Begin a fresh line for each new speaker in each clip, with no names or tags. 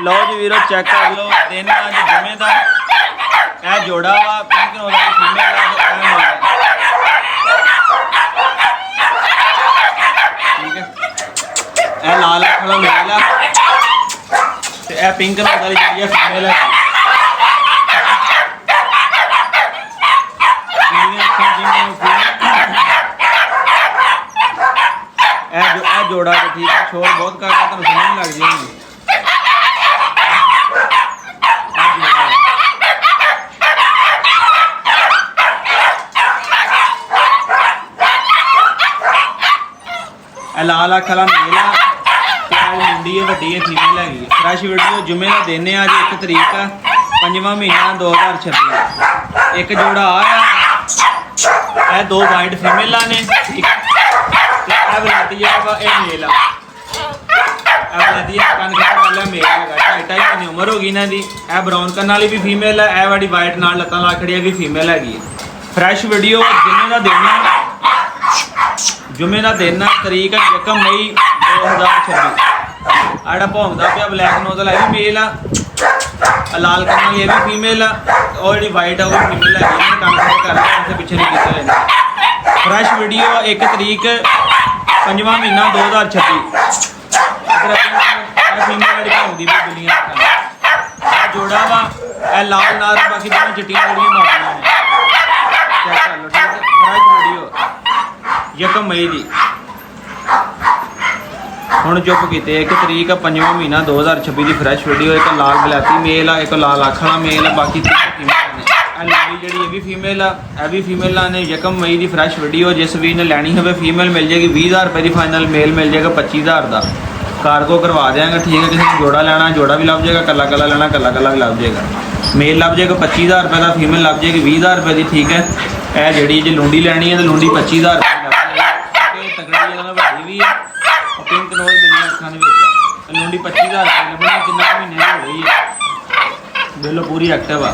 लो जी वीरो चेक कर लो, दिन अज जुमे का यह जोड़ा वा पिंक नोज वाली फीमेल का ठीक है। यह लाल अख वाला मेल है ते यह पिंक नोज वाली जी फीमेल है। जोड़ा जो ठीक है, शोर बहुत करता तो समझ नहीं लग जाएगी। लाल अख वाला मेल है, मुंडी है, वड्डी है, फीमेल हैगी। फ्रैश वीडियो जुमे का दिन है, अज 1 तरीक है, 5वां महीना 2026। एक जोड़ा आ है, 2 वाइट फीमेल ने ठीक है। बलाती है मेल बलाती कन खड़ा मेल है, 2.5 महीने उम्र होगी इन्हों की। यह ब्राउन कन वाली भी फीमेल है, यह वाली वाइट नाल लत्तां ला खड़ी भी फीमेल हैगी। फ्रैश वीडियो जुमे का दिन है, जुमे का दिन है, तरीक है 1 मई 2026। आड़ा भौंकदा पिया ब्लैक नोज वाला भी मेल है, लाल कन वाली ये भी फीमेल है, और जी वाइट है वो फीमेल है। कन खड़ा कर लिया पिछे नहीं किया। फ्रैश वीडियो 1 तरीक 5वां महीना 2026। फीमेल भी बिल्लियां जोड़ा वा लाल नार, बाकी दोनों चिट्टियां बड़ियां मारना है। चेक कर लो ठीक है। फ्रैश वीडियो 1 मई की हुण चुप कीते। 1 तरीक 5वां महीना 2026 की फ्रैश वीडियो। एक लाल बलैती मेल है, एक लाल अख वाला मेल है, बाकी 3 फीमेल ने। लंबी जी ये भी फीमेल है, यह भी फीमेल ने। 1 मई की फ्रैश वीडियो। जिस भी ने लैनी हो फीमेल मिल जाएगी 20,000 रुपये की फाइनल, मेल मिल जाएगा 25,000 का। कार्गो करवा देंगे ठीक है। किसी ने जोड़ा लेना जोड़ा भी लभ जाएगा, कला कला लेना कला कला भी लभ जाएगा। मेल लभ जाएगा 25,000 रुपये का, फीमेल लभ जाएगी 20,000 रुपये की ठीक है। यह जी जो लुंडी लैनी है तो लुंडी 25,000 रुपये लभ जाएगी। तगड़ी वड्डी भी है, पिंक नोज बिल्लियां अखां दे विच। लुंडी 25,000 रुपये लभनी, कितना महीने हो रही है बिलो पूरी एक्टिव आ।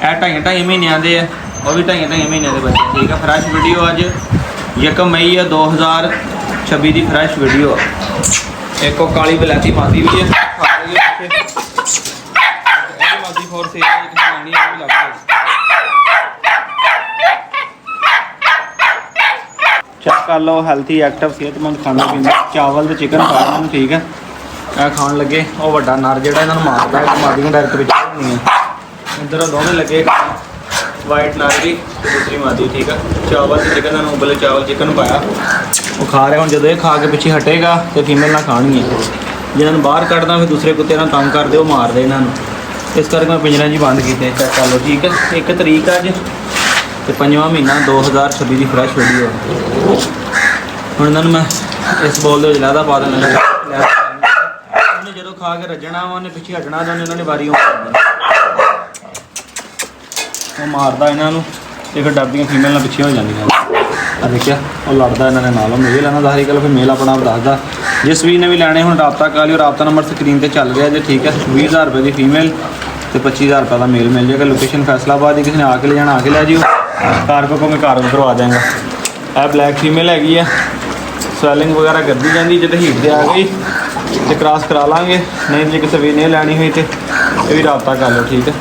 यह 2.5 महीनों के है, वह भी 2.5 महीनों के बच्चे ठीक है। फ्रैश वीडियो अज 1 मई 2026 की फ्रैश वीडियो। एक काली बलैती मादी भी है, मादी फॉर सेल लैनी है भी लग। चेक कर लो, हेल्थी एक्टिव सेहतमंद खाना पीना। चावल तो चिकन खाया इन्होंने ठीक है। यह खान लगे वो वड्डा नर जिहड़ा इन्होंने मारता है, मादियां डायरेक्ट पिछे होनी है। इधर दोनों लगे वाइट नर की दूसरी मादी ठीक है। चावल तो चिकन उबले चावल चिकन पाया वो खा रहे। हम जो ये खा के पिछे हटेगा तो फीमेल ना खानी है। जिन्होंने बाहर कढ़ना फिर दूसरे कुत्ते ना तंग करते वो मार दे इन्होंने, इस करके मैं पिंजरा जी बंद किए। चेक कर लो ठीक है। 1 तरीक अज तो 5वां महीना 2026 की फ्रैश वीडियो। हम इन्होंने मैं इस बॉल के लहदा पा देना। उन्हें जो खा के रजना उन्हें पिछे हटना तो उन्होंने बारी वो मारदा इन्हों। एक डरदियाँ फीमेल ना पिछे हो जाएंगे। देखिया वो लड़ता इन्होंने नाल मेल है ना। फिर मेल अपना दसदा। जिस भी ने भी लैने हूँ रबता कर लियो। रबता नंबर स्क्रीन पर चल रहा जी ठीक है। 20,000 रुपये की फीमेल तो 25,000 रुपये का मेल मिल जाएगा। लोकेशन फैसलाबाद ही, किसी ने आके ले जाना आके ले जियो। कार्गो को मैं कार्गो करवा देंगे। यह ब्लैक फीमेल हैगी है, स्वैलिंग वगैरह करती जाती। जो हीट से आ गई तो क्रॉस करा लाँगे, नहीं जो किसी भी नहीं लैनी हुई तो ये भी रबता कर लो ठीक है।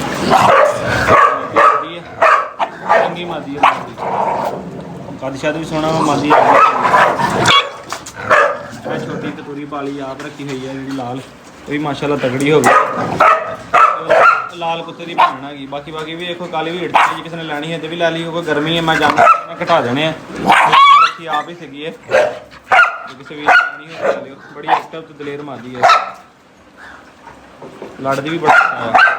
चंगी मादी है, कद शद भी सोना मादी है। छोटी कतूरी पाली आप रखी हुई है जी लाल, ये भी माशाल्लाह तगड़ी हो गई। लाल कुत्ते की भैन हैगी। बाकी बाकी भी देखो काली भी हिटती जी, किसी ने लैनी है तो भी लै ली। कोई गर्मी है मैं जाना घटा देने रखी आप ही सही है। किसी भी लैनी हो बड़ी एक्टिव तो दलेर मादी है, लड़दी भी बड़ा है।